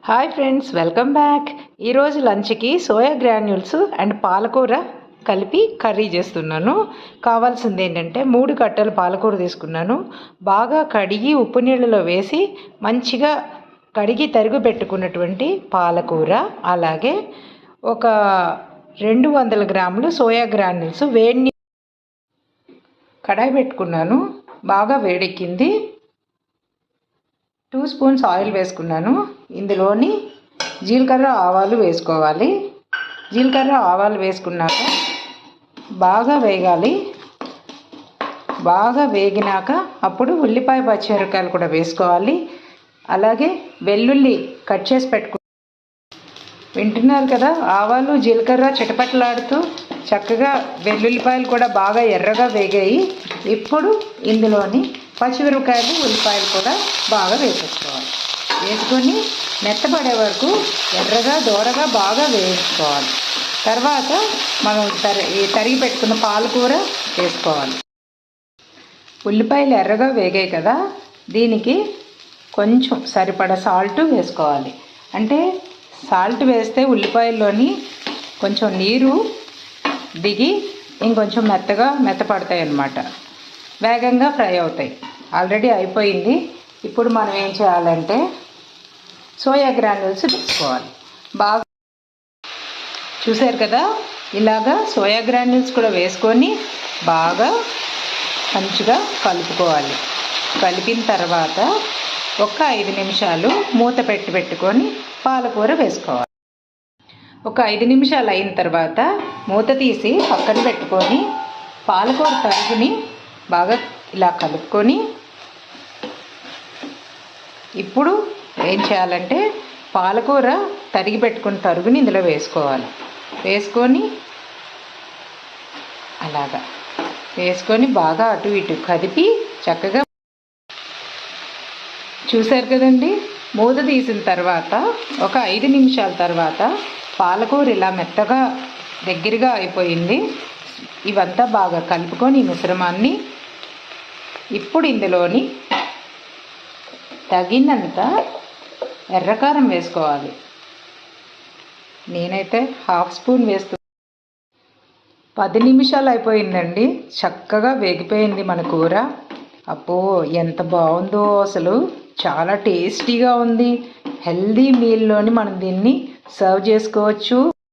Hi friends, welcome back. ఈరోజు లంచ్కి soya granules and పాలకూర కలిపి కర్రీ చేస్తున్నాను. కావాల్సింది ఏంటంటే 3 కట్టలు పాలకూర తీసుకున్నాను. బాగా కడిగి ఉప్పు నీళ్ళలో వేసి మంచిగా కడిగి తరిగి పెట్టుకున్నటువంటి పాలకూర, అలాగే ఒక 200 గ్రాములు సోయా గ్రాన్యూల్స్. వేడి కడాయి పెట్టుకున్నాను, బాగా వేడెక్కింది. 2 స్పూన్స్ ఆయిల్ వేసుకున్నాను. ఇందులోని జీలకర్ర ఆవాలు వేసుకోవాలి. జీలకర్ర ఆవాలు వేసుకున్నాక బాగా వేగాలి. బాగా వేగినాక అప్పుడు ఉల్లిపాయ పచ్చిమిరపకాయలు కూడా వేసుకోవాలి. అలాగే వెల్లుల్లి కట్ చేసి వింటున్నారు కదా, ఆవాలు జీలకర్ర చిటపటలాడుతూ చక్కగా వెల్లుల్లిపాయలు కూడా బాగా ఎర్రగా వేగాయి. ఇప్పుడు ఇందులోని పచ్చిమిరపకాయలు ఉల్లిపాయలు కూడా బాగా వేసేసుకోవాలి. వేసుకొని మెత్తపడే వరకు ఎర్రగా దోరగా బాగా వేయించుకోవాలి. తర్వాత మనం తరిగి పెట్టుకున్న పాలకూర వేసుకోవాలి. ఉల్లిపాయలు ఎర్రగా వేగాయి కదా, దీనికి కొంచెం సరిపడా సాల్ట్ వేసుకోవాలి. అంటే సాల్ట్ వేస్తే ఉల్లిపాయల్లోని కొంచెం నీరు దిగి ఇంకొంచెం మెత్తపడతాయి అన్నమాట. వేగంగా ఫ్రై అవుతాయి. ఆల్రెడీ అయిపోయింది. ఇప్పుడు మనం ఏం చేయాలంటే సోయా గ్రాన్యూల్స్ వేసుకోవాలి. బాగా చూసారు కదా, ఇలాగా సోయా గ్రాన్యూల్స్ కూడా వేసుకొని బాగా మంచిగా కలుపుకోవాలి. కలిపిన తర్వాత ఒక 5 నిమిషాలు మూత పెట్టుకొని పాలకూర వేసుకోవాలి. ఒక 5 నిమిషాలు అయిన తర్వాత మూత తీసి పక్కన పెట్టుకొని పాలకూర తరుగుని బాగా ఇలా కలుపుకొని ఇప్పుడు ఏం చేయాలంటే పాలకూర తరిగి పెట్టుకుని తరుగుని ఇందులో వేసుకోవాలి. వేసుకొని అలాగా వేసుకొని బాగా అటు ఇటు కదిపి చక్కగా చూసారు కదండి. మూత తీసిన తర్వాత ఒక 5 నిమిషాల తర్వాత పాలకూర ఇలా మెత్తగా దగ్గరగా అయిపోయింది. ఇవంతా బాగా కలుపుకొని ఈ మిశ్రమాన్ని ఇప్పుడు ఇందులోని తగినంత ఎర్రకారం వేసుకోవాలి. నేనైతే 1/2 స్పూన్ వేస్తూ 10 నిమిషాలు అయిపోయిందండి. చక్కగా వేగిపోయింది మన కూర. అబ్బో ఎంత బాగుందో అసలు, చాలా టేస్టీగా ఉంది. హెల్దీ మీల్లోని మనం దీన్ని సర్వ్ చేసుకోవచ్చు.